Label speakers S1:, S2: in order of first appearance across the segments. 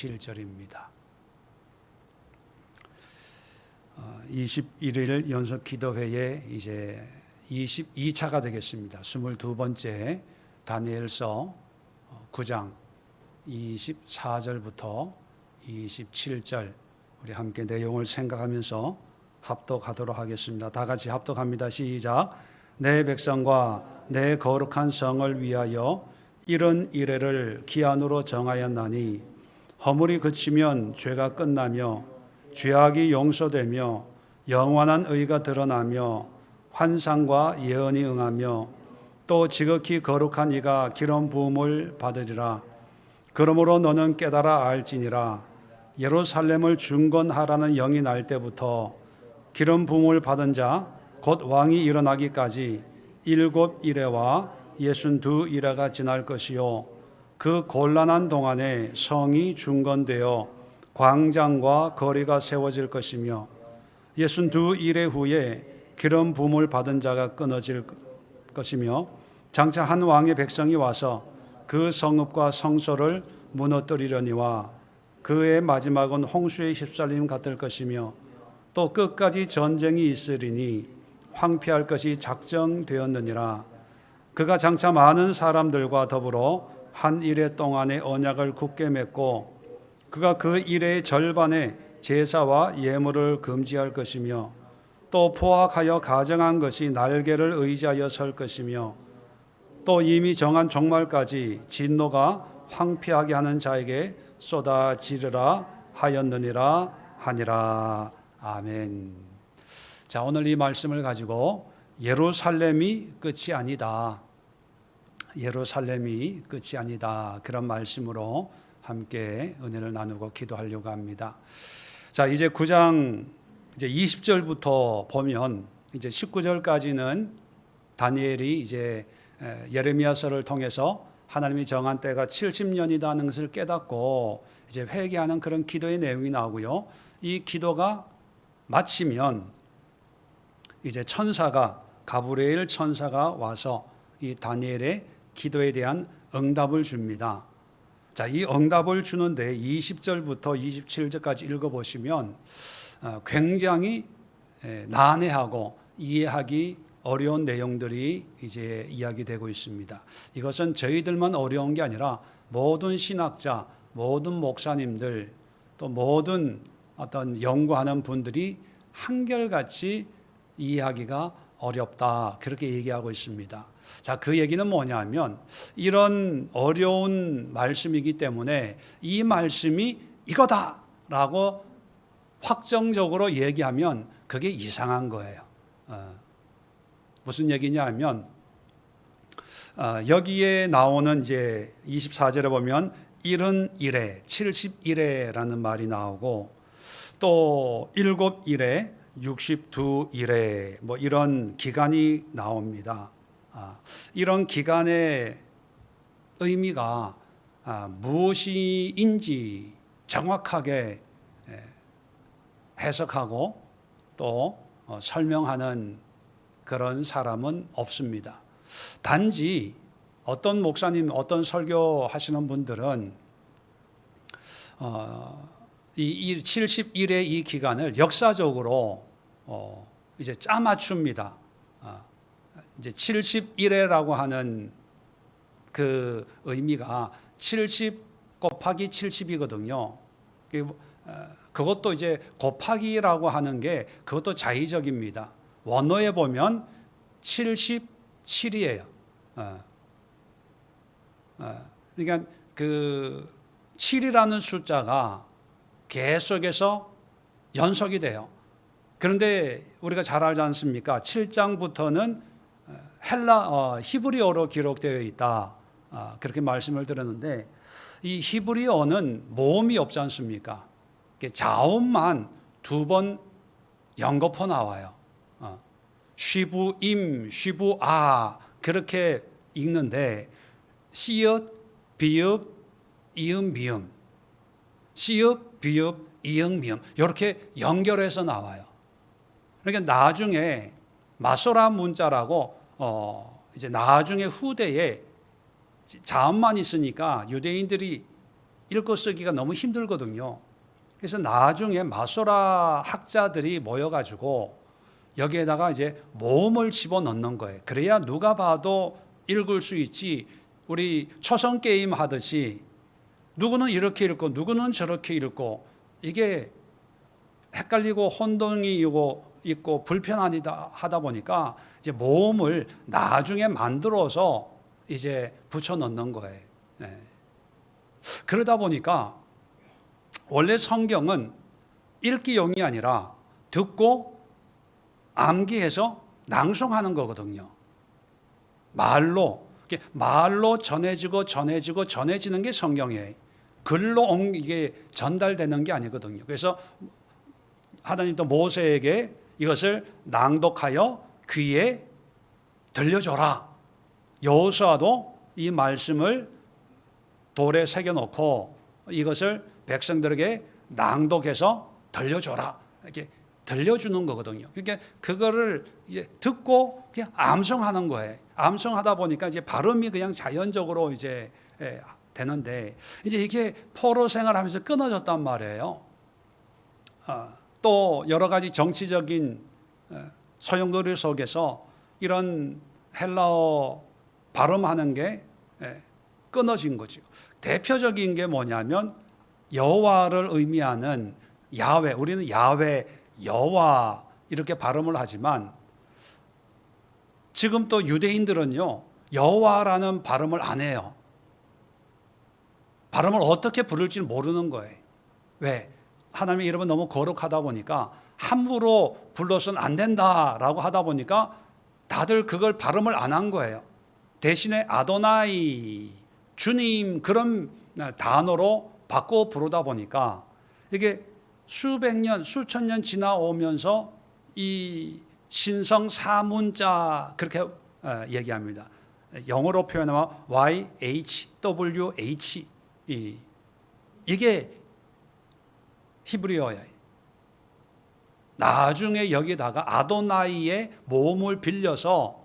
S1: 27절입니다. 21일 연속 기도회에 이제 22차가 되겠습니다. 22번째 다니엘서 9장 24절부터 27절 우리 함께 내용을 생각하면서 합독하도록 하겠습니다. 다 같이 합독합니다. 시작. 내 백성과 내 거룩한 성을 위하여 이런 이래를 기한으로 정하였나니 허물이 그치면 죄가 끝나며 죄악이 용서되며 영원한 의가 드러나며 환상과 예언이 응하며 또 지극히 거룩한 이가 기름 부음을 받으리라. 그러므로 너는 깨달아 알지니라. 예루살렘을 중건하라는 영이 날 때부터 기름 부음을 받은 자 곧 왕이 일어나기까지 7이레와 62이레가 지날 것이요 그 곤란한 동안에 성이 중건되어 광장과 거리가 세워질 것이며 62이레 후에 기름 부음을 받은 자가 끊어질 것이며 장차 한 왕의 백성이 와서 그 성읍과 성소를 무너뜨리려니와 그의 마지막은 홍수에 휩쓸림 같을 것이며 또 끝까지 전쟁이 있으리니 황폐할 것이 작정되었느니라. 그가 장차 많은 사람들과 더불어 한 이레 동안의 언약을 굳게 맺고 그가 그 이레의 절반의 제사와 예물을 금지할 것이며 또 포악하여 가정한 것이 날개를 의지하여 설 것이며 또 이미 정한 종말까지 진노가 황폐하게 하는 자에게 쏟아지리라 하였느니라 하니라. 아멘. 자, 오늘 이 말씀을 가지고 예루살렘이 끝이 아니다. 예루살렘이 끝이 아니다. 그런 말씀으로 함께 은혜를 나누고 기도하려고 합니다. 자, 이제 9장 이제 20절부터 보면 이제 19절까지는 다니엘이 이제 예레미야서를 통해서 하나님이 정한 때가 70년이라는 것을 깨닫고 이제 회개하는 그런 기도의 내용이 나오고요. 이 기도가 마치면 이제 천사가 가브리엘 천사가 와서 이 다니엘의 기도에 대한 응답을 줍니다. 자, 이 응답을 주는데 20절부터 27절까지 읽어보시면 굉장히 난해하고 이해하기 어려운 내용들이 이제 이야기되고 있습니다. 이것은 저희들만 어려운 게 아니라 모든 신학자, 모든 목사님들, 또 모든 어떤 연구하는 분들이 한결같이 이해하기가 어렵다. 그렇게 얘기하고 있습니다. 자, 그 얘기는 뭐냐면 이런 어려운 말씀이기 때문에 이 말씀이 이거다라고 확정적으로 얘기하면 그게 이상한 거예요. 무슨 얘기냐 하면 여기에 나오는 이제 24절에 보면 71회, 71회라는 말이 나오고 또 7일에 62일에 뭐 이런 기간이 나옵니다. 이런 기간의 의미가 무엇인지 정확하게 해석하고 또 설명하는 그런 사람은 없습니다. 단지 어떤 목사님, 어떤 설교하시는 분들은 이 70일의 이 기간을 역사적으로 이제 짜맞춥니다. 이제 70일이라고 하는 그 의미가 70 곱하기 70이거든요. 그것도 이제 곱하기라고 하는 게 그것도 자의적입니다. 원어에 보면 77이에요. 그러니까 그 7이라는 숫자가 계속해서 연속이 돼요. 그런데 우리가 잘 알지 않습니까? 7장부터는 히브리어로 기록되어 있다. 그렇게 말씀을 드렸는데 이 히브리어는 모음이 없지 않습니까? 자음만 2번 연거푸 나와요. 쉬부임, 쉬부아 그렇게 읽는데 시읒, 비읍, 이음, 미음, 시읒, 비읍, 이응, 미음 이렇게 연결해서 나와요. 그러니까 나중에 마소라 문자라고 이제 나중에 후대에 자음만 있으니까 유대인들이 읽고 쓰기가 너무 힘들거든요. 그래서 나중에 마소라 학자들이 모여가지고 여기에다가 이제 모음을 집어넣는 거예요. 그래야 누가 봐도 읽을 수 있지. 우리 초성 게임 하듯이 누구는 이렇게 읽고 누구는 저렇게 읽고 이게 헷갈리고 혼동이 있고 불편하다 하다 보니까 이제 모음을 나중에 만들어서 이제 붙여 넣는 거예요. 네. 그러다 보니까 원래 성경은 읽기용이 아니라 듣고 암기해서 낭송하는 거거든요. 말로 전해지는 게 성경이에요. 글로 이게 전달되는 게 아니거든요. 그래서 하나님도 모세에게 이것을 낭독하여 귀에 들려줘라. 여호수아도 이 말씀을 돌에 새겨놓고 이것을 백성들에게 낭독해서 들려줘라. 이렇게 들려주는 거거든요. 그러니까 그거를 이제 듣고 그냥 암송하는 거예요. 암송하다 보니까 이제 발음이 그냥 자연적으로 이제 되는데 이제 이게 포로 생활하면서 끊어졌단 말이에요. 또 여러 가지 정치적인 소용돌이 속에서 이런 헬라어 발음하는 게 끊어진 거죠. 대표적인 게 뭐냐면 여호와를 의미하는 야훼, 우리는 야훼, 여호와 이렇게 발음을 하지만 지금 또 유대인들은요 여호와라는 발음을 안 해요. 발음을 어떻게 부를지는 모르는 거예요. 왜? 하나님의 이름은 너무 거룩하다 보니까 함부로 불러서는 안 된다라고 하다 보니까 다들 그걸 발음을 안 한 거예요. 대신에 아도나이, 주님 그런 단어로 바꿔 부르다 보니까 이게 수백 년, 수천 년 지나오면서 이 신성 사문자 그렇게 얘기합니다. 영어로 표현하면 YHWH 이게 히브리어예요. 나중에 여기다가 아도나이의 모음을 빌려서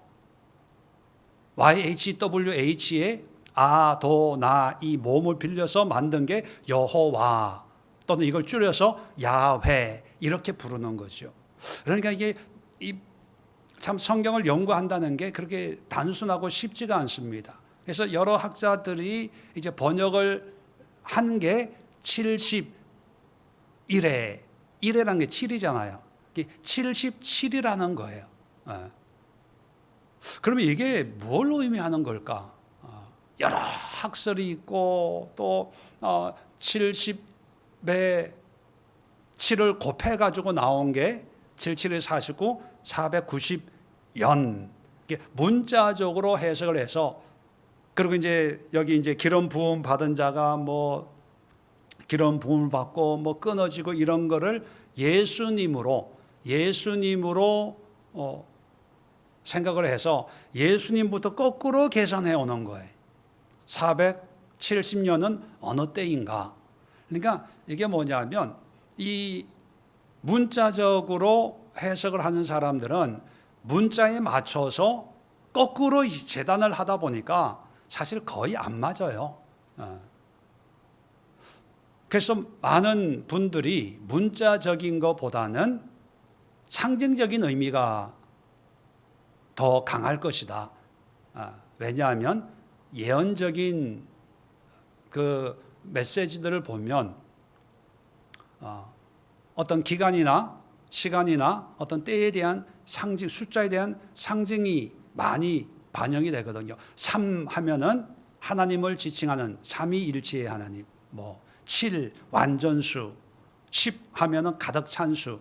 S1: YHWH의 아도나이 모음을 빌려서 만든 게 여호와 또는 이걸 줄여서 야훼 이렇게 부르는 거죠. 그러니까 이게 참 성경을 연구한다는 게 그렇게 단순하고 쉽지가 않습니다. 그래서 여러 학자들이 이제 번역을 한 게 71회, 1회라는 게 7이잖아요. 77이라는 거예요. 그러면 이게 뭘 의미하는 걸까? 여러 학설이 있고 또 70배 7을 곱해가지고 나온 게 77에 49, 490연. 문자적으로 해석을 해서 그리고 이제 여기 이제 기름 부음 받은 자가 뭐 기름 부음을 받고 뭐 끊어지고 이런 거를 예수님으로 생각을 해서 예수님부터 거꾸로 계산해 오는 거예요. 470년은 어느 때인가? 그러니까 이게 뭐냐면 이 문자적으로 해석을 하는 사람들은 문자에 맞춰서 거꾸로 재단을 하다 보니까 사실 거의 안 맞아요. 그래서 많은 분들이 문자적인 것보다는 상징적인 의미가 더 강할 것이다. 왜냐하면 예언적인 그 메시지들을 보면 어떤 기간이나 시간이나 어떤 때에 대한 상징, 숫자에 대한 상징이 많이 반영이 되거든요. 3 하면은 하나님을 지칭하는 삼위일체의 하나님, 7 완전수, 10 하면은 가득 찬 수,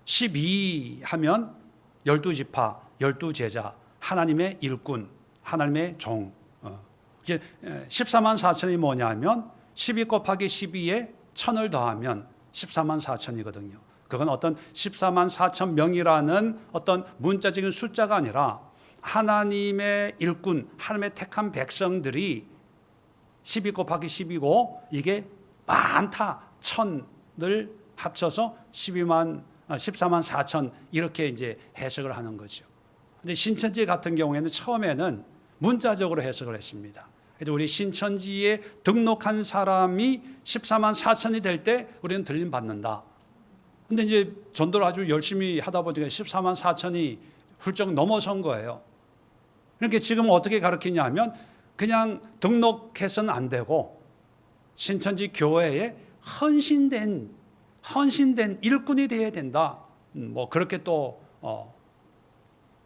S1: 12 하면 12지파, 12제자, 하나님의 일꾼, 하나님의 종. 14만 4천이 뭐냐면 12 곱하기 12에 1000을 더하면 14만 4천이거든요. 그건 어떤 14만 4천 명이라는 어떤 문자적인 숫자가 아니라 하나님의 일꾼, 하나님의 택한 백성들이 12 곱하기 10이고 이게 많다, 1000을 합쳐서 14만 4천 이렇게 이제 해석을 하는 거죠. 근데 신천지 같은 경우에는 처음에는 문자적으로 해석을 했습니다. 그래서 우리 신천지에 등록한 사람이 14만 4천이 될 때 우리는 들림 받는다. 근데 이제 전도를 아주 열심히 하다 보니까 14만 4천이 훌쩍 넘어선 거예요. 그러니까 지금 어떻게 가르치냐 하면 그냥 등록해서는 안 되고 신천지 교회에 헌신된 일꾼이 되어야 된다. 뭐 그렇게 또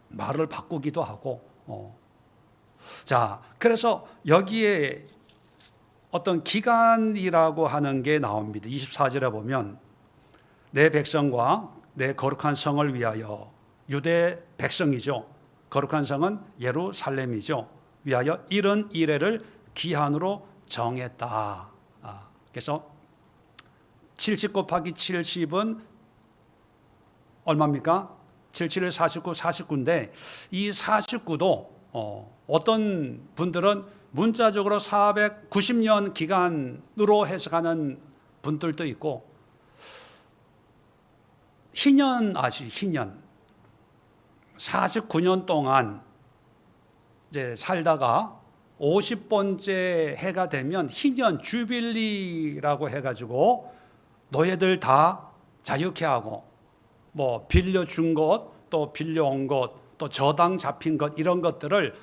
S1: 말을 바꾸기도 하고. 자, 그래서 여기에 어떤 기간이라고 하는 게 나옵니다. 24절에 보면 내 백성과 내 거룩한 성을 위하여, 유대 백성이죠. 거룩한 성은 예루살렘이죠. 위하여 이런 이래를 기한으로 정했다. 그래서 70 곱하기 70은 얼마입니까? 77을 49, 49인데 이 49도 어떤 분들은 문자적으로 490년 기간으로 해석하는 분들도 있고, 희년 희년 49년 동안 이제 살다가 50번째 해가 되면 희년 주빌리라고 해가지고 노예들 다 자유케 하고, 뭐 빌려준 것, 또 빌려온 것, 또 저당 잡힌 것, 이런 것들을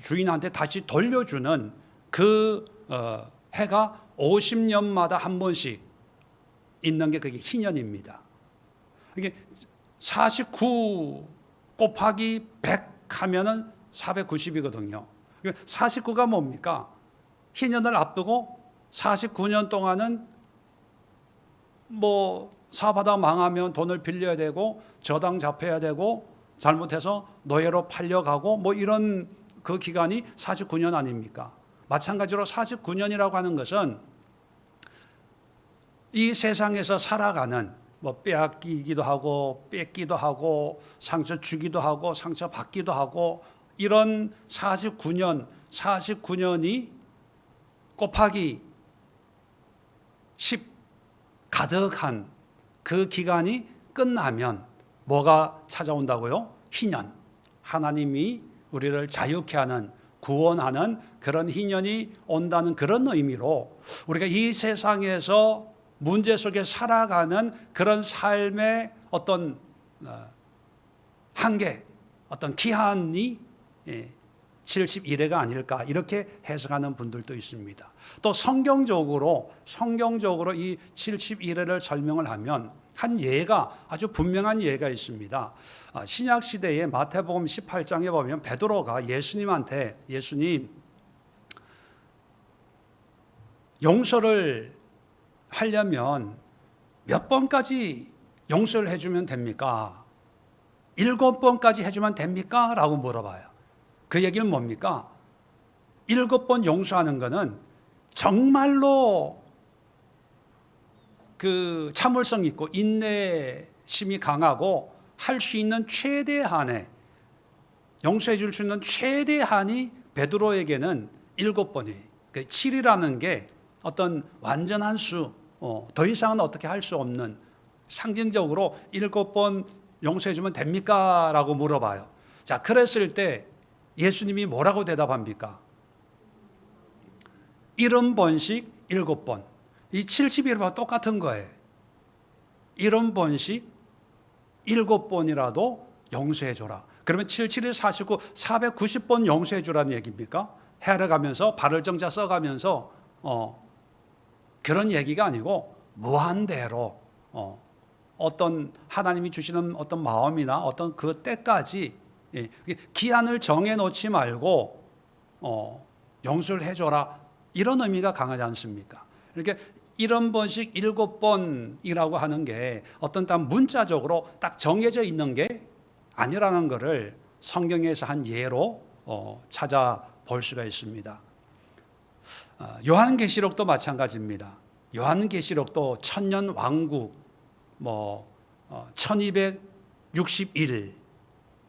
S1: 주인한테 다시 돌려주는 그 해가 50년마다 한 번씩 있는 게 그게 희년입니다. 이게 49 곱하기 100 하면은 490이거든요. 49가 뭡니까? 희년을 앞두고 49년 동안은 뭐 사업하다 망하면 돈을 빌려야 되고 저당 잡혀야 되고 잘못해서 노예로 팔려가고 뭐 이런 그 기간이 49년 아닙니까? 마찬가지로 49년이라고 하는 것은 이 세상에서 살아가는, 뭐 빼앗기기도 하고 뺏기도 하고 상처 주기도 하고 상처 받기도 하고, 이런 49년이 곱하기 10 가득한 그 기간이 끝나면 뭐가 찾아온다고요? 희년. 하나님이 우리를 자유케 하는, 구원하는 그런 희년이 온다는 그런 의미로 우리가 이 세상에서 문제 속에 살아가는 그런 삶의 어떤 한계, 어떤 기한이 71회가 아닐까, 이렇게 해석하는 분들도 있습니다. 또 성경적으로 이 71회를 설명을 하면 한 예가, 아주 분명한 예가 있습니다. 신약 시대에 마태복음 18장에 보면 베드로가 예수님한테, 예수님 용서를 하려면 몇 번까지 용서를 해주면 됩니까? 7번까지 해주면 됩니까? 라고 물어봐요. 그 얘기는 뭡니까? 7번 용서하는 것은 정말로 그 참을성 있고 인내심이 강하고 할 수 있는 최대한의, 용서해 줄 수 있는 최대한이 베드로에게는 7번이에요. 그 7이라는 게 어떤 완전한 수, 더 이상은 어떻게 할 수 없는, 상징적으로 7번 용서해 주면 됩니까? 라고 물어봐요. 자, 그랬을 때 예수님이 뭐라고 대답합니까? 70번씩 7번. 이 71번 똑같은 거예요. 70번씩 7번이라도 용서해 줘라. 그러면 77일 49, 490번 용서해 주라는 얘기입니까? 헤아려가면서 발을 정자 써가면서 그런 얘기가 아니고 무한대로 어떤 하나님이 주시는 어떤 마음이나 어떤 그 때까지 기한을 정해놓지 말고 용서를 해줘라, 이런 의미가 강하지 않습니까? 이렇게 70번씩 7번이라고 하는 게 어떤 딱 문자적으로 딱 정해져 있는 게 아니라는 것을 성경에서 한 예로 찾아볼 수가 있습니다. 요한계시록도 마찬가지입니다. 요한계시록도 천년 왕국, 1260일,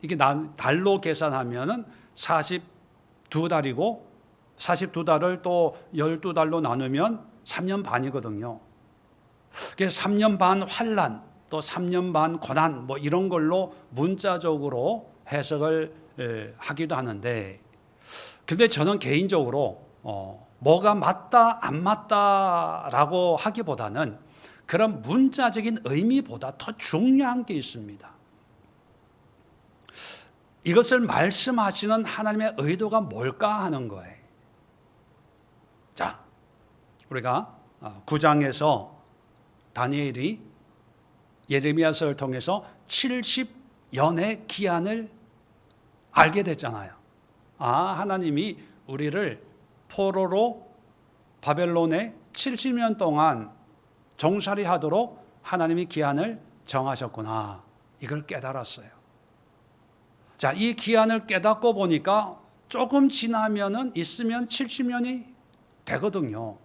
S1: 이게 달로 계산하면은 42달이고 42달을 또 12달로 나누면 3년 반이거든요. 그래서 3년 반 환난, 또 3년 반 고난, 뭐 이런 걸로 문자적으로 해석을 하기도 하는데, 근데 저는 개인적으로 뭐가 맞다 안 맞다라고 하기보다는 그런 문자적인 의미보다 더 중요한 게 있습니다. 이것을 말씀하시는 하나님의 의도가 뭘까 하는 거예요. 자, 우리가 9장에서 다니엘이 예레미야서를 통해서 70년의 기한을 알게 됐잖아요. 하나님이 우리를 포로로 바벨론에 70년 동안 종살이 하도록 하나님이 기한을 정하셨구나. 이걸 깨달았어요. 자, 이 기한을 깨닫고 보니까 조금 지나면은 있으면 70년이 되거든요.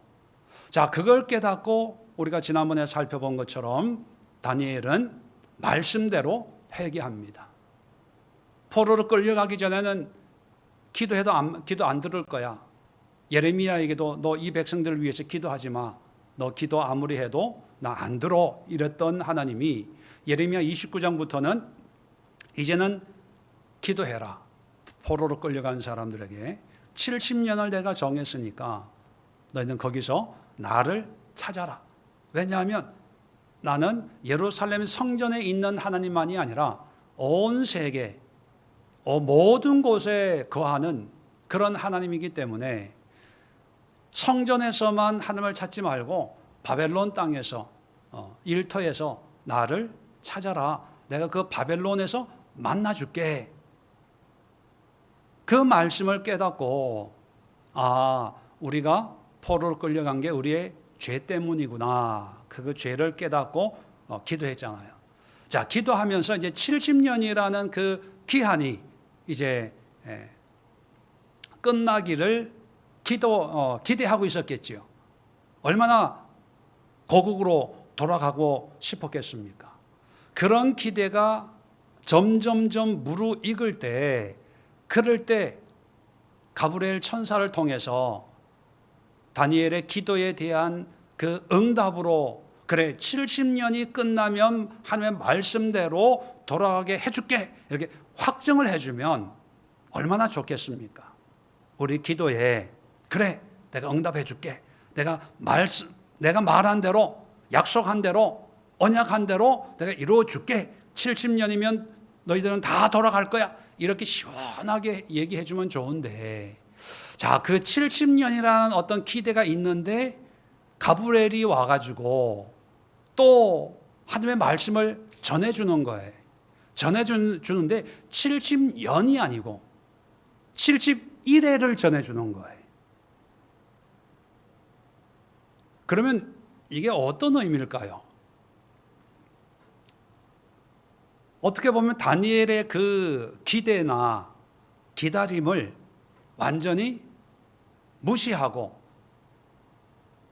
S1: 자, 그걸 깨닫고 우리가 지난번에 살펴본 것처럼 다니엘은 말씀대로 회개합니다. 포로로 끌려가기 전에는 기도해도 기도 안 들을 거야. 예레미야에게도 너 이 백성들을 위해서 기도하지 마. 너 기도 아무리 해도 나 안 들어. 이랬던 하나님이 예레미야 29장부터는 이제는 기도해라. 포로로 끌려간 사람들에게 70년을 내가 정했으니까 너희는 거기서 나를 찾아라. 왜냐하면 나는 예루살렘 성전에 있는 하나님만이 아니라 온 세계 모든 곳에 거하는 그런 하나님이기 때문에 성전에서만 하나님을 찾지 말고 바벨론 땅에서 일터에서 나를 찾아라. 내가 그 바벨론에서 만나줄게. 그 말씀을 깨닫고 우리가 포로로 끌려간 게 우리의 죄 때문이구나. 그 죄를 깨닫고 기도했잖아요. 자, 기도하면서 이제 70년이라는 그 기한이 이제 끝나기를 기대하고 있었겠지요. 얼마나 고국으로 돌아가고 싶었겠습니까? 그런 기대가 점점점 무르익을 때, 그럴 때 가브리엘 천사를 통해서 다니엘의 기도에 대한 그 응답으로 그래 70년이 끝나면 하나님의 말씀대로 돌아가게 해줄게 이렇게 확정을 해주면 얼마나 좋겠습니까? 우리 기도에 그래 내가 응답해 줄게. 내가 말한 대로 약속한 대로 언약한 대로 내가 이루어 줄게. 70년이면 너희들은 다 돌아갈 거야. 이렇게 시원하게 얘기해 주면 좋은데 자, 그 70년이라는 어떤 기대가 있는데 가브리엘이 와가지고 또 하나님의 말씀을 전해주는 거예요. 전해주는데 70년이 아니고 71회를 전해주는 거예요. 그러면 이게 어떤 의미일까요? 어떻게 보면 다니엘의 그 기대나 기다림을 완전히 무시하고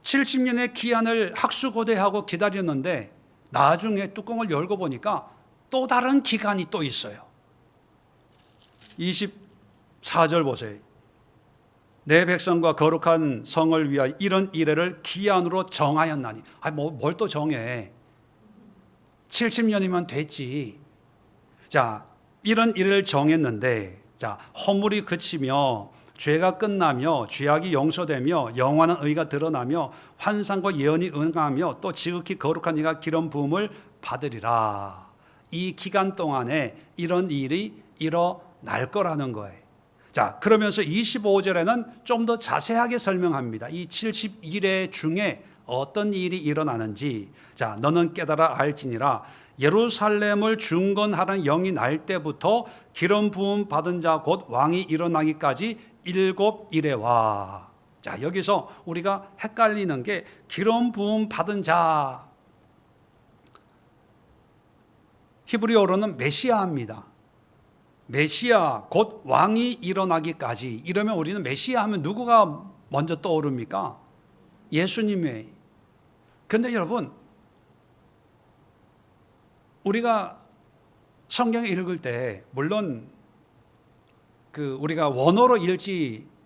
S1: 70년의 기한을 학수고대하고 기다렸는데 나중에 뚜껑을 열고 보니까 또 다른 기간이 또 있어요. 24절 보세요. 내 백성과 거룩한 성을 위하여 이런 이래를 기한으로 정하였나니. 뭘 또 정해. 70년이면 됐지. 자, 이런 이래를 정했는데 자, 허물이 그치며 죄가 끝나며 죄악이 용서되며 영원한 의가 드러나며 환상과 예언이 응하며 또 지극히 거룩한 이가 기름 부음을 받으리라. 이 기간 동안에 이런 일이 일어날 거라는 거예요. 자, 그러면서 25절에는 좀 더 자세하게 설명합니다. 이 71회 중에 어떤 일이 일어나는지. 자, 너는 깨달아 알지니라. 예루살렘을 중건하는 영이 날 때부터 기름 부음 받은 자 곧 왕이 일어나기까지 7일에와. 자, 여기서 우리가 헷갈리는 게 기름 부음 받은 자, 히브리어로는 메시아입니다. 메시아 곧 왕이 일어나기까지. 이러면 우리는 메시아 하면 누구가 먼저 떠오릅니까? 예수님의. 그런데 여러분, 우리가 성경 읽을 때 물론 우리가 원어로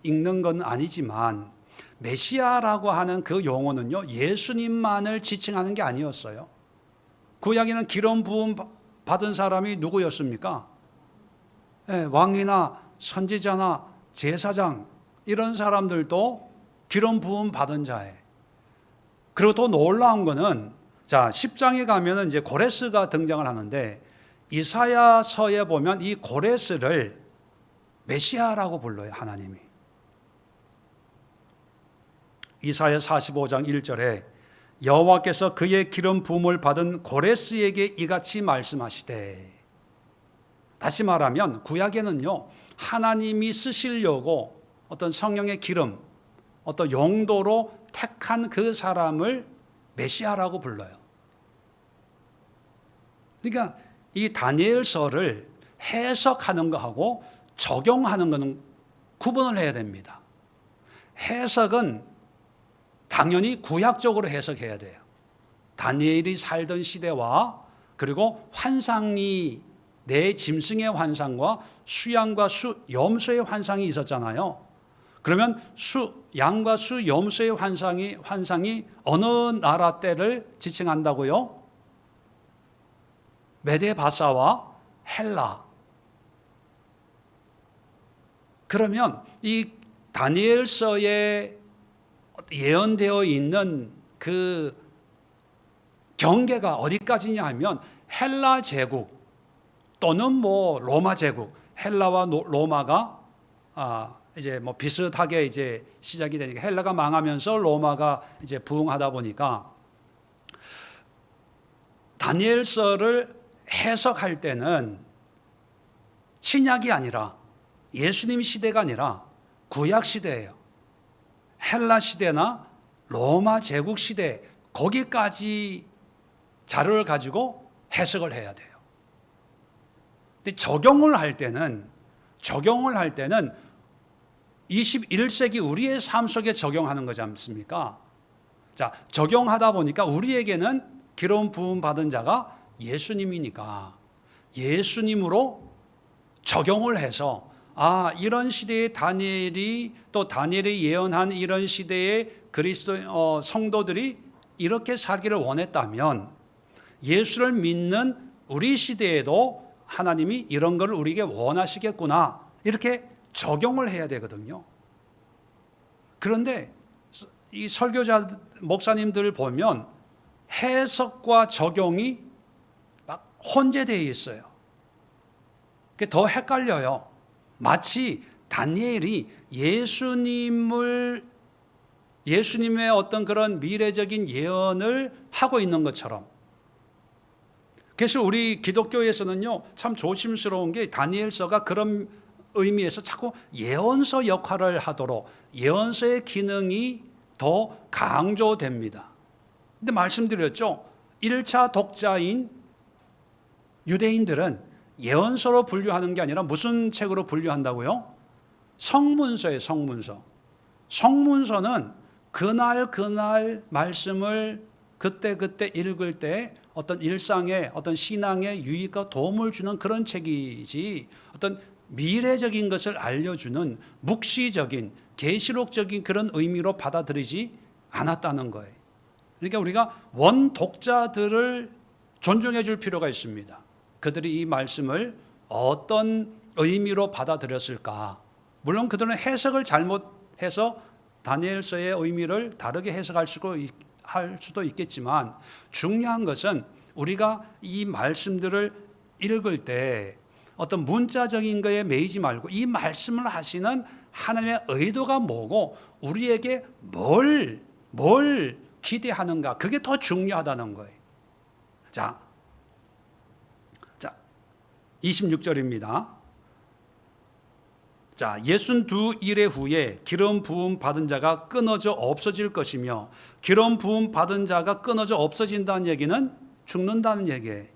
S1: 읽는 건 아니지만 메시아라고 하는 그 용어는요, 예수님만을 지칭하는 게 아니었어요. 구약에는 기름 부음 받은 사람이 누구였습니까? 왕이나 선지자나 제사장 이런 사람들도 기름 부음 받은 자예요. 그리고 또 놀라운 거는, 자, 10장에 가면은 이제 고레스가 등장을 하는데, 이사야서에 보면 이 고레스를 메시아라고 불러요, 하나님이. 이사야 45장 1절에 여호와께서 그의 기름 부음을 받은 고레스에게 이같이 말씀하시되, 다시 말하면 구약에는요, 하나님이 쓰시려고 어떤 성령의 기름, 어떤 용도로 택한 그 사람을 메시아라고 불러요. 그러니까 이 다니엘서를 해석하는 거하고 적용하는 것은 구분을 해야 됩니다. 해석은 당연히 구약적으로 해석해야 돼요. 다니엘이 살던 시대와, 그리고 환상이, 내 짐승의 환상과 수양과 염소의 환상이 있었잖아요. 그러면 양과 염소의 환상이 어느 나라 때를 지칭한다고요? 메데바사와 헬라. 그러면 이 다니엘서에 예언되어 있는 그 경계가 어디까지냐 하면 헬라 제국 또는 뭐 로마 제국, 헬라와 로마가 이제 뭐 비슷하게 이제 시작이 되니까, 헬라가 망하면서 로마가 이제 부흥하다 보니까 다니엘서를 해석할 때는 신약이 아니라, 예수님 시대가 아니라 구약 시대예요. 헬라 시대나 로마 제국 시대, 거기까지 자료를 가지고 해석을 해야 돼요. 근데 적용을 할 때는 21세기 우리의 삶 속에 적용하는 거지 않습니까? 자, 적용하다 보니까 우리에게는 기름 부음 받은 자가 예수님이니까 예수님으로 적용을 해서, 이런 시대의 다니엘이, 또 다니엘이 예언한 이런 시대의 그리스도 성도들이 이렇게 살기를 원했다면 예수를 믿는 우리 시대에도 하나님이 이런 걸 우리에게 원하시겠구나, 이렇게 적용을 해야 되거든요. 그런데 이 설교자 목사님들 보면 해석과 적용이 막 혼재되어 있어요. 그게 더 헷갈려요. 마치 다니엘이 예수님의 어떤 그런 미래적인 예언을 하고 있는 것처럼. 그래서 우리 기독교에서는요, 참 조심스러운 게 다니엘서가 그런 의미에서 자꾸 예언서 역할을 하도록 예언서의 기능이 더 강조됩니다. 근데 말씀드렸죠, 1차 독자인 유대인들은 예언서로 분류하는 게 아니라 무슨 책으로 분류한다고요? 성문서예요, 성문서. 성문서는 그날 말씀을 그때 읽을 때 어떤 일상에, 어떤 신앙에 유익과 도움을 주는 그런 책이지, 어떤 미래적인 것을 알려주는 묵시적인, 계시록적인 그런 의미로 받아들이지 않았다는 거예요. 그러니까 우리가 원독자들을 존중해 줄 필요가 있습니다. 그들이 이 말씀을 어떤 의미로 받아들였을까? 물론 그들은 해석을 잘못해서 다니엘서의 의미를 다르게 해석할 수도 있겠지만, 중요한 것은 우리가 이 말씀들을 읽을 때 어떤 문자적인 거에 매이지 말고 이 말씀을 하시는 하나님의 의도가 뭐고 우리에게 뭘 기대하는가, 그게 더 중요하다는 거예요. 자, 26절입니다. 자, 62일의 후에 기름 부음 받은 자가 끊어져 없어질 것이며, 기름 부음 받은 자가 끊어져 없어진다는 얘기는 죽는다는 얘기예요.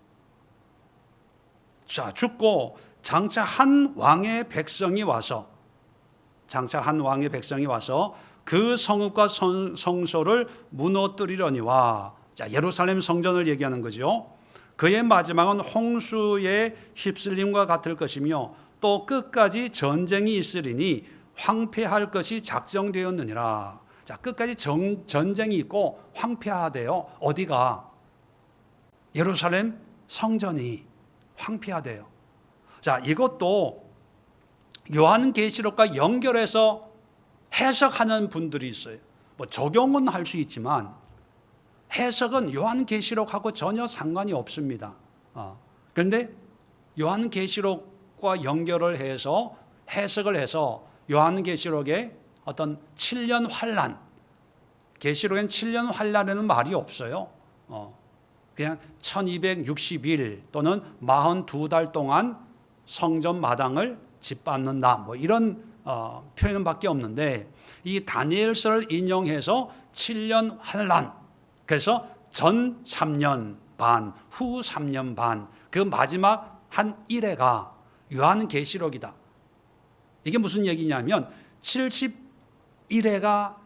S1: 자, 죽고 장차 한 왕의 백성이 와서 그 성읍과 성소를 무너뜨리려니와, 자, 예루살렘 성전을 얘기하는 거죠. 그의 마지막은 홍수의 휩쓸림과 같을 것이며 또 끝까지 전쟁이 있으리니 황폐할 것이 작정되었느니라. 자, 끝까지 전쟁이 있고 황폐하대요. 어디가? 예루살렘 성전이 황폐하대요. 자, 이것도 요한계시록과 연결해서 해석하는 분들이 있어요. 뭐 적용은 할 수 있지만 해석은 요한계시록하고 전혀 상관이 없습니다. 그런데 요한계시록과 연결을 해서 해석을 해서 요한계시록의 어떤 7년 환란, 계시록엔 7년 환란에는 말이 없어요. 그냥 1260일 또는 42달 동안 성전 마당을 짓밟는다, 뭐 이런 표현은 밖에 없는데, 이 다니엘서를 인용해서 7년 환란, 그래서 전 3년 반, 후 3년 반, 그 마지막 한 1회가 요한계시록이다. 이게 무슨 얘기냐면 71회가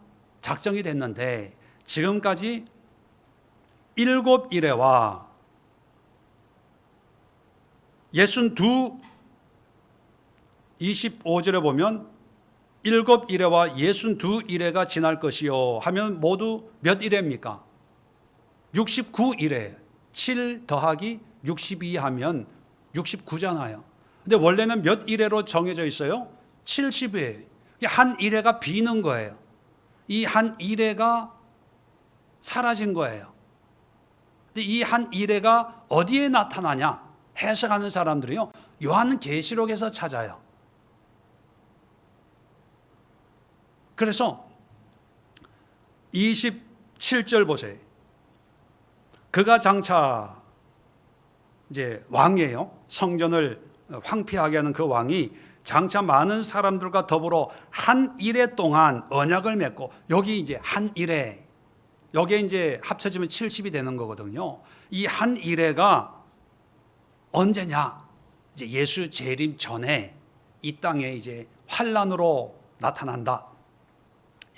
S1: 작정이 됐는데 지금까지 7일회와 62, 25절에 보면 7일회와 62일회가 지날 것이요 하면 모두 몇 일회입니까? 69일회. 7 더하기 62 하면 69잖아요. 근데 원래는 몇 일회로 정해져 있어요? 70회. 한 일회가 비는 거예요. 이 한 일회가 사라진 거예요. 이 한 일회가 어디에 나타나냐? 해석하는 사람들이요, 요한계시록에서 찾아요. 그래서 27절 보세요. 그가 장차 이제 왕이에요. 성전을 황폐하게 하는 그 왕이 장차 많은 사람들과 더불어 한 일해 동안 언약을 맺고, 여기 이제 한 일해, 여기에 이제 합쳐지면 70이 되는 거거든요. 이 한 일해가 언제냐? 이제 예수 재림 전에 이 땅에 이제 환란으로 나타난다.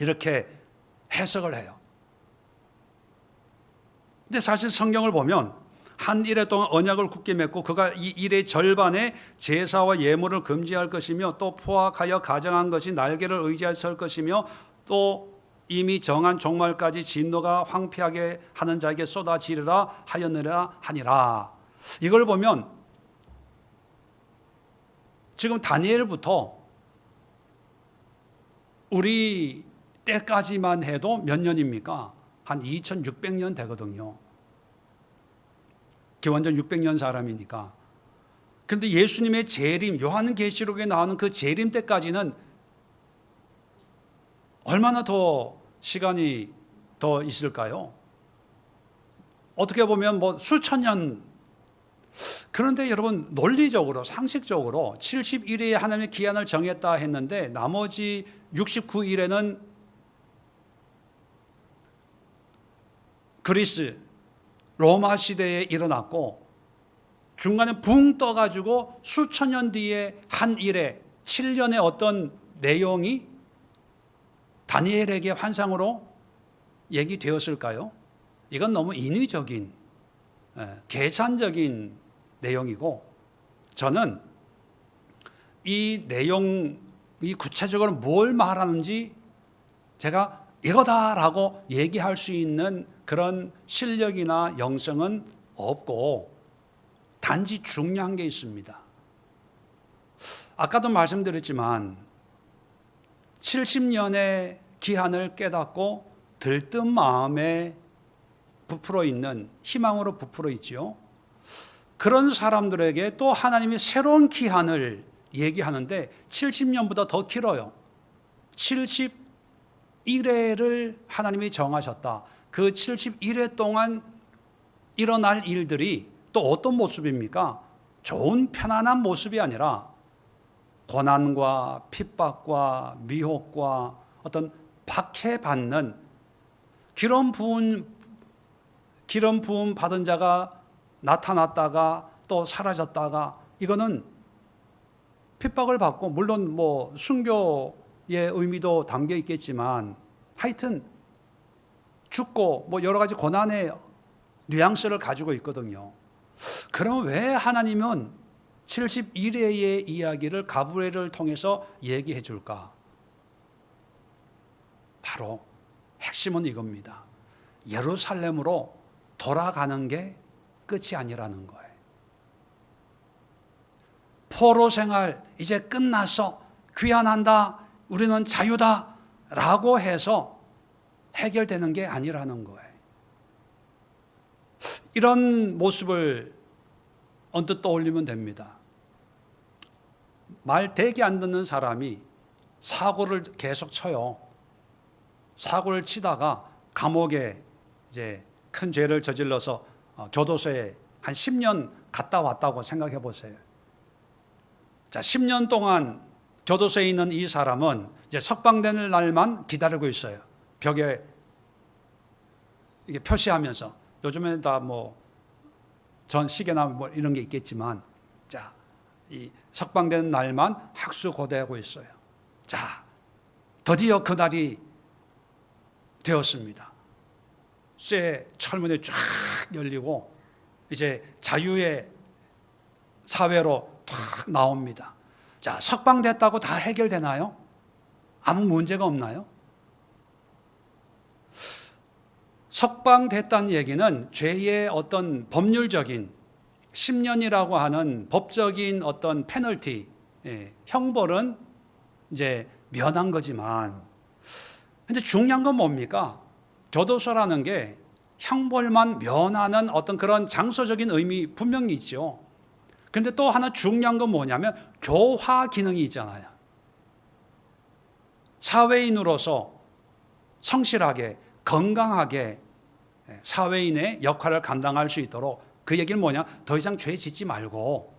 S1: 이렇게 해석을 해요. 근데 사실 성경을 보면 한 일해 동안 언약을 굳게 맺고 그가 이 일의 절반에 제사와 예물을 금지할 것이며 또 포악하여 가정한 것이 날개를 의지하여 설 것이며 또 이미 정한 종말까지 진노가 황폐하게 하는 자에게 쏟아지리라 하였느라 하니라. 이걸 보면 지금 다니엘부터 우리 때까지만 해도 몇 년입니까? 한 2600년 되거든요. 완전 600년 사람이니까. 그런데 예수님의 재림, 요한계시록에 나오는 그 재림 때까지는 얼마나 더 시간이 더 있을까요? 어떻게 보면 뭐 수천 년. 그런데 여러분, 논리적으로 상식적으로 71일에 하나님의 기한을 정했다 했는데 나머지 69일에는 그리스 로마 시대에 일어났고 중간에 붕 떠가지고 수천 년 뒤에 한 일에 7년의 어떤 내용이 다니엘에게 환상으로 얘기되었을까요? 이건 너무 인위적인, 계산적인 내용이고, 저는 이 내용이 구체적으로 뭘 말하는지 제가 이거다라고 얘기할 수 있는 그런 실력이나 영성은 없고, 단지 중요한 게 있습니다. 아까도 말씀드렸지만 70년의 기한을 깨닫고 들뜬 마음에 부풀어 있는, 희망으로 부풀어 있지요. 그런 사람들에게 또 하나님이 새로운 기한을 얘기하는데 70년보다 더 길어요. 71회를 하나님이 정하셨다. 그 71회 동안 일어날 일들이 또 어떤 모습입니까? 좋은 편안한 모습이 아니라 고난과 핍박과 미혹과 어떤 박해받는, 기름 부음 받은 자가 나타났다가 또 사라졌다가, 이거는 핍박을 받고, 물론 뭐 순교의 의미도 담겨 있겠지만 하여튼 죽고 뭐 여러 가지 고난의 뉘앙스를 가지고 있거든요. 그럼 왜 하나님은 71회의 이야기를 가브리엘을 통해서 얘기해 줄까? 바로 핵심은 이겁니다. 예루살렘으로 돌아가는 게 끝이 아니라는 거예요. 포로 생활 이제 끝났어. 귀환한다. 우리는 자유다. 라고 해서 해결되는 게 아니라는 거예요. 이런 모습을 언뜻 떠올리면 됩니다. 말 되게 안 듣는 사람이 사고를 계속 쳐요. 사고를 치다가 감옥에 이제 큰 죄를 저질러서 교도소에 한 10년 갔다 왔다고 생각해 보세요. 자, 10년 동안 교도소에 있는 이 사람은 이제 석방되는 날만 기다리고 있어요. 벽에 이게 표시하면서, 요즘에 다 뭐 전 시계나 뭐 이런 게 있겠지만, 자, 이 석방되는 날만 학수고대하고 있어요. 자, 드디어 그날이 되었습니다. 쇠 철문이 쫙 열리고 이제 자유의 사회로 탁 나옵니다. 자, 석방됐다고 다 해결되나요? 아무 문제가 없나요? 석방됐다는 얘기는 죄의 어떤 법률적인 10년이라고 하는 법적인 어떤 페널티, 형벌은 이제 면한 거지만, 근데 중요한 건 뭡니까? 교도소라는 게 형벌만 면하는 어떤 그런 장소적인 의미 분명히 있죠. 그런데 또 하나 중요한 건 뭐냐면 교화 기능이 있잖아요. 사회인으로서 성실하게 건강하게 사회인의 역할을 감당할 수 있도록, 그 얘기는 뭐냐, 더 이상 죄 짓지 말고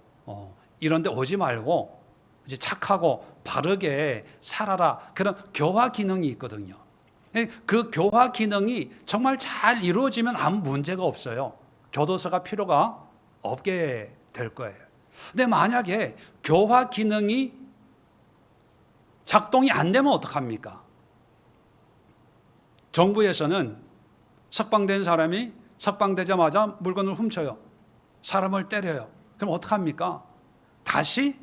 S1: 이런 데 오지 말고 이제 착하고 바르게 살아라, 그런 교화 기능이 있거든요. 그 교화 기능이 정말 잘 이루어지면 아무 문제가 없어요. 교도소가 필요가 없게 될 거예요. 근데 만약에 교화 기능이 작동이 안 되면 어떡합니까? 정부에서는 석방된 사람이 석방되자마자 물건을 훔쳐요. 사람을 때려요. 그럼 어떡합니까? 다시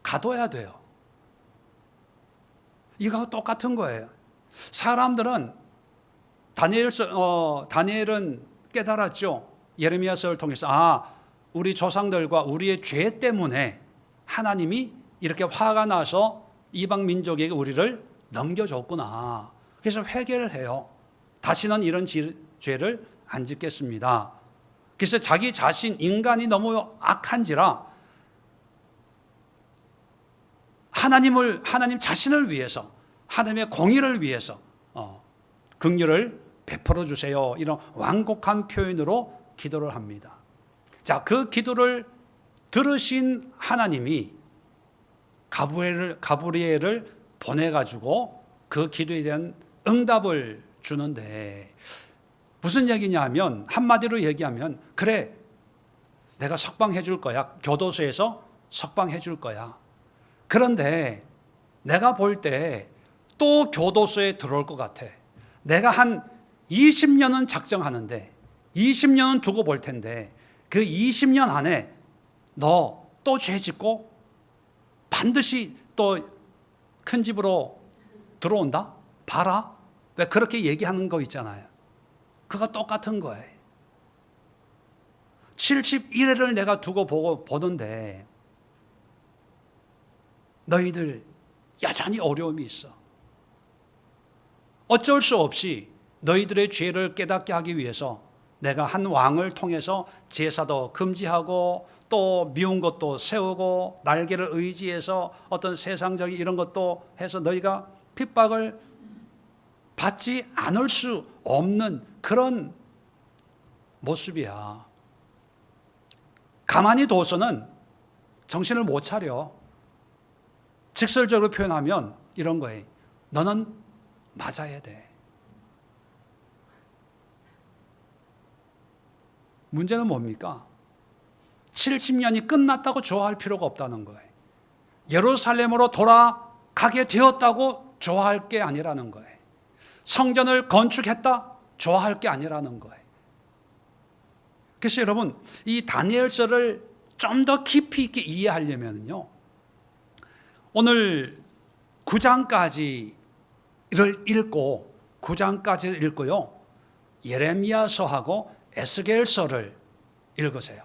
S1: 가둬야 돼요. 이거하고 똑같은 거예요. 사람들은 다니엘은 깨달았죠. 예레미야서를 통해서 우리 조상들과 우리의 죄 때문에 하나님이 이렇게 화가 나서 이방 민족에게 우리를 넘겨줬구나. 그래서 회개를 해요. 다시는 이런 죄를 안 짓겠습니다. 그래서 자기 자신, 인간이 너무 악한지라 하나님 자신을 위해서, 하나님의 공의를 위해서 긍휼을 베풀어 주세요, 이런 완곡한 표현으로 기도를 합니다. 자, 그 기도를 들으신 하나님이 가브리엘을 보내가지고 그 기도에 대한 응답을 주는데, 무슨 얘기냐면, 한마디로 얘기하면, 그래, 내가 석방해 줄 거야. 교도소에서 석방해 줄 거야. 그런데 내가 볼 때 또 교도소에 들어올 것 같아. 내가 한 20년은 작정하는데 20년은 두고 볼 텐데, 그 20년 안에 너 또 죄 짓고 반드시 또 큰 집으로 들어온다? 봐라. 왜 그렇게 얘기하는 거 있잖아요. 그거 똑같은 거예요. 71회를 내가 두고 보는데 너희들 여전히 어려움이 있어. 어쩔 수 없이 너희들의 죄를 깨닫게 하기 위해서 내가 한 왕을 통해서 제사도 금지하고 또 미운 것도 세우고 날개를 의지해서 어떤 세상적인 이런 것도 해서 너희가 핍박을 받지 않을 수 없는 그런 모습이야. 가만히 둬서는 정신을 못 차려. 직설적으로 표현하면 이런 거예요. 너는 맞아야 돼. 문제는 뭡니까? 70년이 끝났다고 좋아할 필요가 없다는 거예요. 예루살렘으로 돌아가게 되었다고 좋아할 게 아니라는 거예요. 성전을 건축했다? 좋아할 게 아니라는 거예요. 그래서 여러분, 이 다니엘서를 좀 더 깊이 있게 이해하려면요, 오늘 9장까지를 읽고 9장까지를 읽고요, 예레미야서하고 에스겔서를 읽으세요.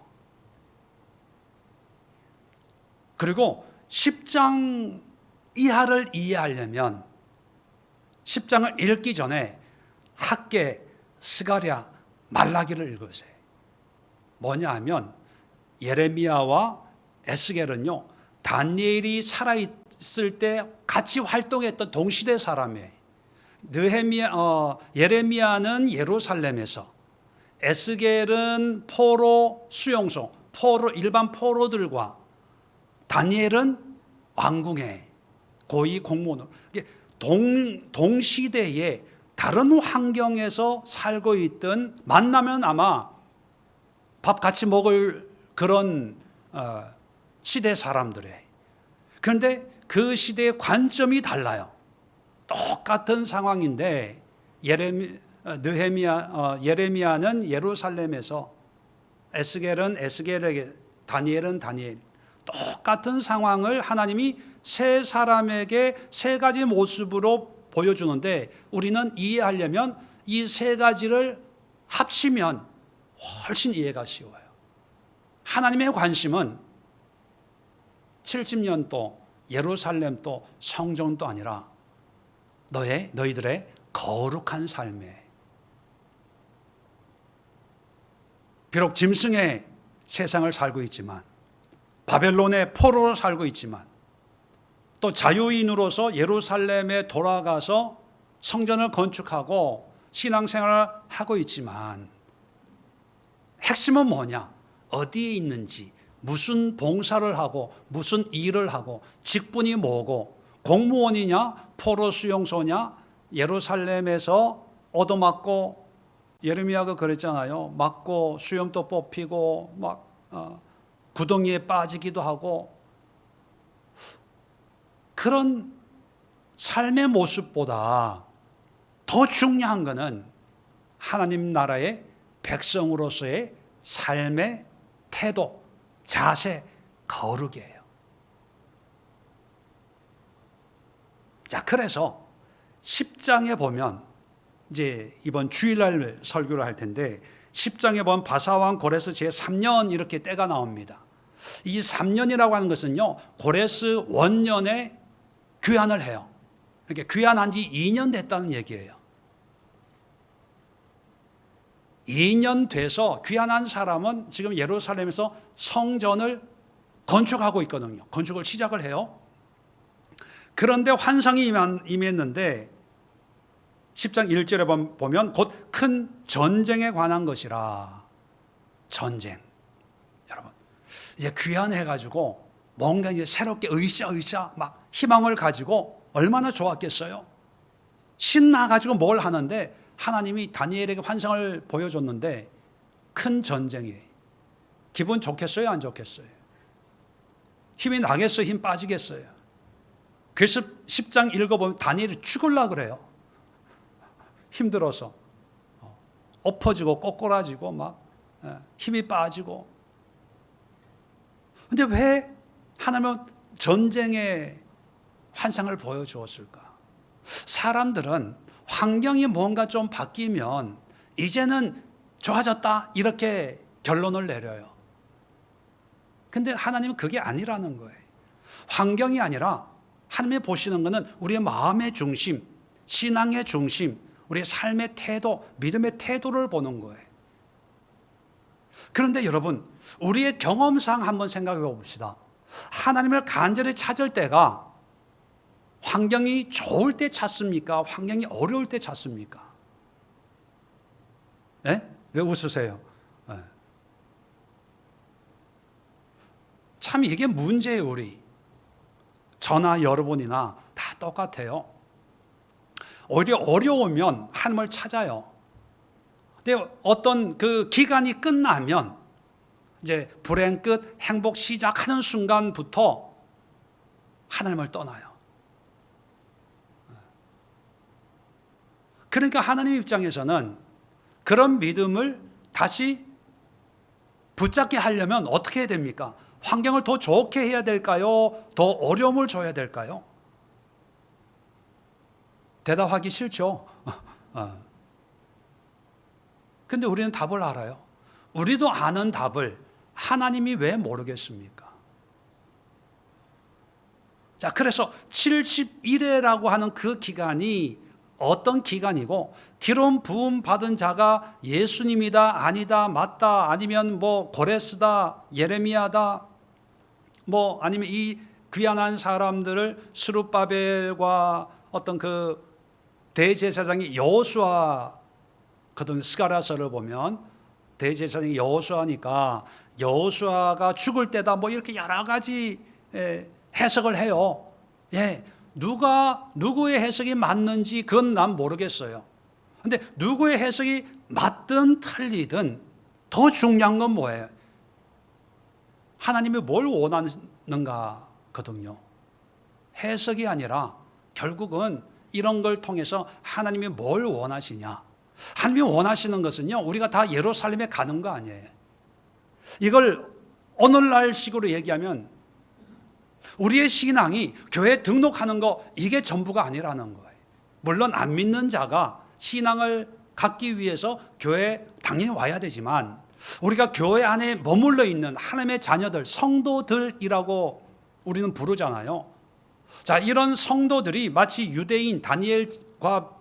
S1: 그리고 10장 이하를 이해하려면 10장을 읽기 전에 학개, 스가랴, 말라기를 읽으세요. 뭐냐 하면 예레미야와 에스겔은요, 다니엘이 살아있을 때 같이 활동했던 동시대 사람이에요. 예레미야는 예루살렘에서, 에스겔은 포로 수용소, 일반 포로들과, 다니엘은 왕궁에 고위 공무원으로, 동시대에 다른 환경에서 살고 있던, 만나면 아마 밥 같이 먹을 그런 시대 사람들이에요. 그런데 그 시대의 관점이 달라요. 똑같은 상황인데 예레미야는 예루살렘에서, 에스겔은 에스겔에게, 다니엘은 다니엘. 똑같은 상황을 하나님이 세 사람에게 세 가지 모습으로 보여주는데, 우리는 이해하려면 이 세 가지를 합치면 훨씬 이해가 쉬워요. 하나님의 관심은 70년도 예루살렘도 성전도 아니라 너희들의 거룩한 삶에, 비록 짐승의 세상을 살고 있지만, 바벨론의 포로로 살고 있지만, 또 자유인으로서 예루살렘에 돌아가서 성전을 건축하고 신앙생활을 하고 있지만, 핵심은 뭐냐? 어디에 있는지, 무슨 봉사를 하고 무슨 일을 하고, 직분이 뭐고, 공무원이냐 포로 수용소냐, 예루살렘에서 얻어맞고, 예레미야가 그랬잖아요. 맞고 수염도 뽑히고 막 구덩이에 빠지기도 하고, 그런 삶의 모습보다 더 중요한 것은 하나님 나라의 백성으로서의 삶의 태도, 자세, 거룩이에요. 자, 그래서 10장에 보면, 이제 이번 주일날 설교를 할 텐데, 10장에 보면 바사왕 고레스 제3년 이렇게 때가 나옵니다. 이 3년이라고 하는 것은요, 고레스 원년에 귀환을 해요. 이렇게 귀환한 지 2년 됐다는 얘기예요. 2년 돼서 귀환한 사람은 지금 예루살렘에서 성전을 건축하고 있거든요. 건축을 시작을 해요. 그런데 환상이 임했는데 10장 1절에 보면 곧 큰 전쟁에 관한 것이라. 전쟁. 여러분, 이제 귀환해가지고 뭔가 이제 새롭게 으쌰으쌰 막 희망을 가지고 얼마나 좋았겠어요. 신나가지고 뭘 하는데, 하나님이 다니엘에게 환상을 보여줬는데 큰 전쟁이에요. 기분 좋겠어요, 안 좋겠어요? 힘이 나겠어요, 힘 빠지겠어요? 그래서 10장 읽어보면 다니엘이 죽으려고 그래요. 힘들어서 엎어지고 꼬꾸라지고 막 힘이 빠지고. 근데 왜 하나님은 전쟁의 환상을 보여주었을까? 사람들은 환경이 뭔가 좀 바뀌면 이제는 좋아졌다 이렇게 결론을 내려요. 근데 하나님은 그게 아니라는 거예요. 환경이 아니라 하나님이 보시는 것은 우리의 마음의 중심, 신앙의 중심, 우리의 삶의 태도, 믿음의 태도를 보는 거예요. 그런데 여러분, 우리의 경험상 한번 생각해 봅시다. 하나님을 간절히 찾을 때가 환경이 좋을 때 찾습니까? 환경이 어려울 때 찾습니까? 네? 왜 웃으세요? 네. 참 이게 문제예요. 우리 저나 여러분이나 다 똑같아요. 오히려 어려우면 하나님을 찾아요. 근데 어떤 그 기간이 끝나면, 이제 불행 끝, 행복 시작하는 순간부터 하나님을 떠나요. 그러니까 하나님 입장에서는 그런 믿음을 다시 붙잡게 하려면 어떻게 해야 됩니까? 환경을 더 좋게 해야 될까요? 더 어려움을 줘야 될까요? 대답하기 싫죠. 근데 우리는 답을 알아요. 우리도 아는 답을 하나님이 왜 모르겠습니까? 자, 그래서 70일이라고 하는 그 기간이 어떤 기간이고 기름 부음 받은 자가 예수님이다, 아니다, 맞다, 아니면 뭐 고레스다, 예레미야다, 뭐 아니면 이 귀환한 사람들을 스룹바벨과 어떤 그 대제사장이 여호수아거든. 스가랴서를 보면 대제사장이 여호수아니까 여호수아가 죽을 때다 뭐 이렇게 여러 가지 해석을 해요. 예, 누가 누구의 해석이 맞는지 그건 난 모르겠어요. 근데 누구의 해석이 맞든 틀리든 더 중요한 건 뭐예요? 하나님이 뭘 원하는가거든요. 해석이 아니라 결국은 이런 걸 통해서 하나님이 뭘 원하시냐. 하나님이 원하시는 것은요, 우리가 다 예루살렘에 가는 거 아니에요. 이걸 오늘날 식으로 얘기하면 우리의 신앙이 교회에 등록하는 거 이게 전부가 아니라는 거예요. 물론 안 믿는 자가 신앙을 갖기 위해서 교회에 당연히 와야 되지만 우리가 교회 안에 머물러 있는 하나님의 자녀들, 성도들이라고 우리는 부르잖아요. 자, 이런 성도들이 마치 유대인 다니엘과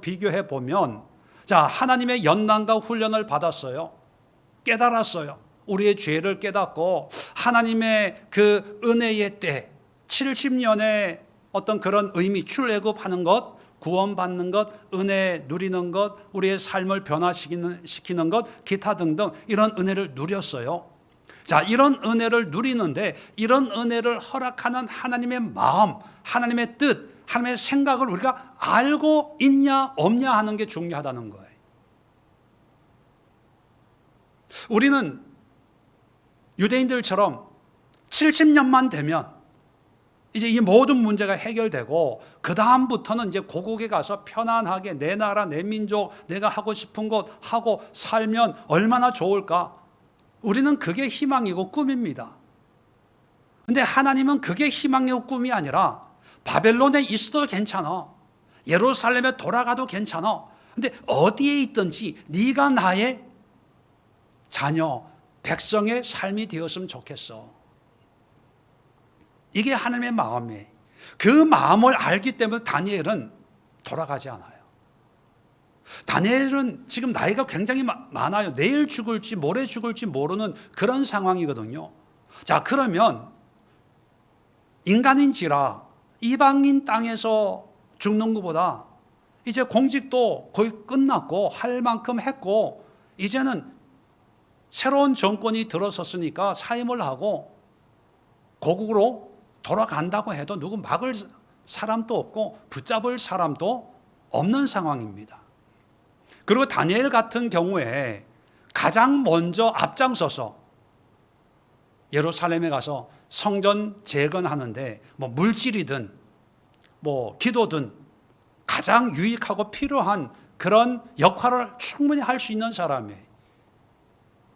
S1: 비교해 보면, 자, 하나님의 연단과 훈련을 받았어요. 깨달았어요. 우리의 죄를 깨닫고 하나님의 그 은혜의 때 70년의 어떤 그런 의미, 출애굽하는 것, 구원받는 것, 은혜 누리는 것, 우리의 삶을 변화시키는 것, 기타 등등 이런 은혜를 누렸어요. 자, 이런 은혜를 누리는데 이런 은혜를 허락하는 하나님의 마음, 하나님의 뜻, 하나님의 생각을 우리가 알고 있냐 없냐 하는 게 중요하다는 거예요. 우리는 유대인들처럼 70년만 되면 이제 이 모든 문제가 해결되고 그 다음부터는 이제 고국에 가서 편안하게 내 나라, 내 민족, 내가 하고 싶은 것 하고 살면 얼마나 좋을까? 우리는 그게 희망이고 꿈입니다. 근데 하나님은 그게 희망이고 꿈이 아니라 바벨론에 있어도 괜찮아. 예루살렘에 돌아가도 괜찮아. 근데 어디에 있든지 네가 나의 자녀, 백성의 삶이 되었으면 좋겠어. 이게 하나님의 마음이에요. 그 마음을 알기 때문에 다니엘은 돌아가지 않아요. 다니엘은 지금 나이가 굉장히 많아요. 내일 죽을지 모레 죽을지 모르는 그런 상황이거든요. 자, 그러면 인간인지라 이방인 땅에서 죽는 것보다 이제 공직도 거의 끝났고 할 만큼 했고 이제는 새로운 정권이 들어섰으니까 사임을 하고 고국으로 돌아간다고 해도 누구 막을 사람도 없고 붙잡을 사람도 없는 상황입니다. 그리고 다니엘 같은 경우에 가장 먼저 앞장서서 예루살렘에 가서 성전 재건하는데 뭐 물질이든 뭐 기도든 가장 유익하고 필요한 그런 역할을 충분히 할 수 있는 사람이에요.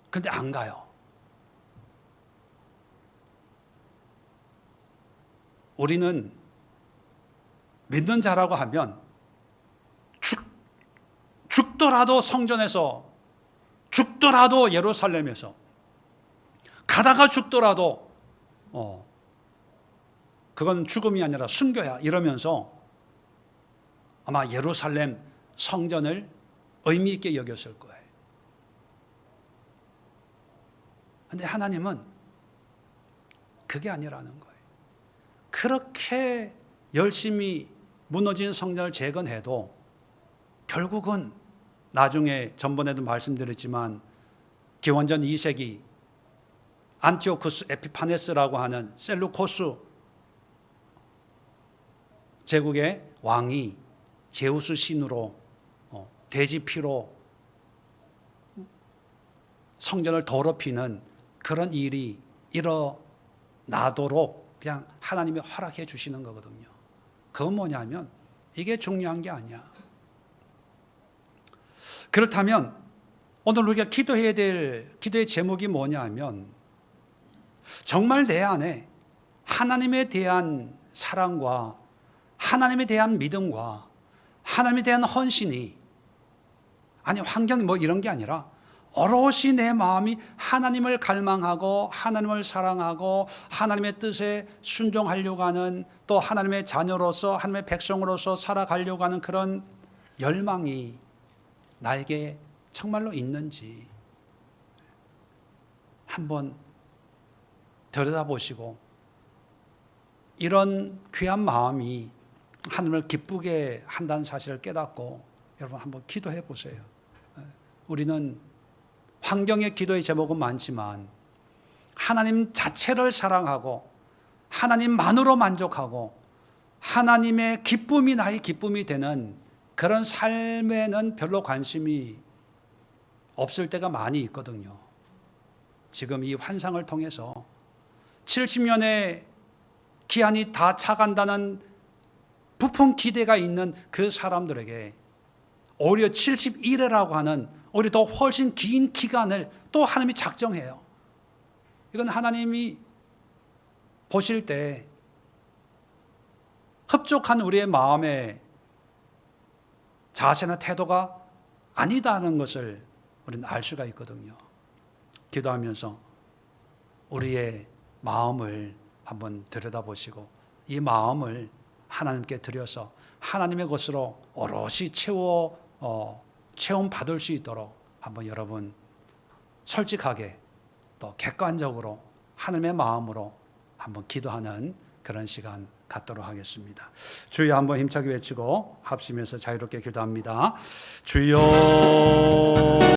S1: 근데 안 가요. 우리는 믿는 자라고 하면 죽더라도 성전에서, 죽더라도 예루살렘에서, 가다가 죽더라도 그건 죽음이 아니라 순교야 이러면서 아마 예루살렘 성전을 의미 있게 여겼을 거예요. 그런데 하나님은 그게 아니라는 거예요. 그렇게 열심히 무너진 성전을 재건해도 결국은 나중에 전번에도 말씀드렸지만 기원전 2세기 안티오쿠스 에피파네스라고 하는 셀루코스 제국의 왕이 제우스 신으로 돼지 피로 성전을 더럽히는 그런 일이 일어나도록 그냥 하나님이 허락해 주시는 거거든요. 그건 뭐냐면 이게 중요한 게 아니야. 그렇다면 오늘 우리가 기도해야 될 기도의 제목이 뭐냐 하면 정말 내 안에 하나님에 대한 사랑과 하나님에 대한 믿음과 하나님에 대한 헌신이, 아니 환경이 뭐 이런 게 아니라 오롯이 내 마음이 하나님을 갈망하고 하나님을 사랑하고 하나님의 뜻에 순종하려고 하는, 또 하나님의 자녀로서 하나님의 백성으로서 살아가려고 하는 그런 열망이 나에게 정말로 있는지 한번 들여다보시고, 이런 귀한 마음이 하나님을 기쁘게 한다는 사실을 깨닫고 여러분 한번 기도해 보세요. 우리는 환경의 기도의 제목은 많지만 하나님 자체를 사랑하고 하나님만으로 만족하고 하나님의 기쁨이 나의 기쁨이 되는 그런 삶에는 별로 관심이 없을 때가 많이 있거든요. 지금 이 환상을 통해서 70년의 기한이 다 차간다는 부푼 기대가 있는 그 사람들에게 오히려 71회라고 하는 오히려 더 훨씬 긴 기간을 또 하나님이 작정해요. 이건 하나님이 보실 때 흡족한 우리의 마음의 자세나 태도가 아니다는 것을 우리는 알 수가 있거든요. 기도하면서 우리의 마음을 한번 들여다보시고 이 마음을 하나님께 드려서 하나님의 것으로 오롯이 체험 받을 수 있도록 한번 여러분 솔직하게 또 객관적으로 하나님의 마음으로 한번 기도하는 그런 시간 갖도록 하겠습니다. 주여 한번 힘차게 외치고 합심해서 자유롭게 기도합니다. 주여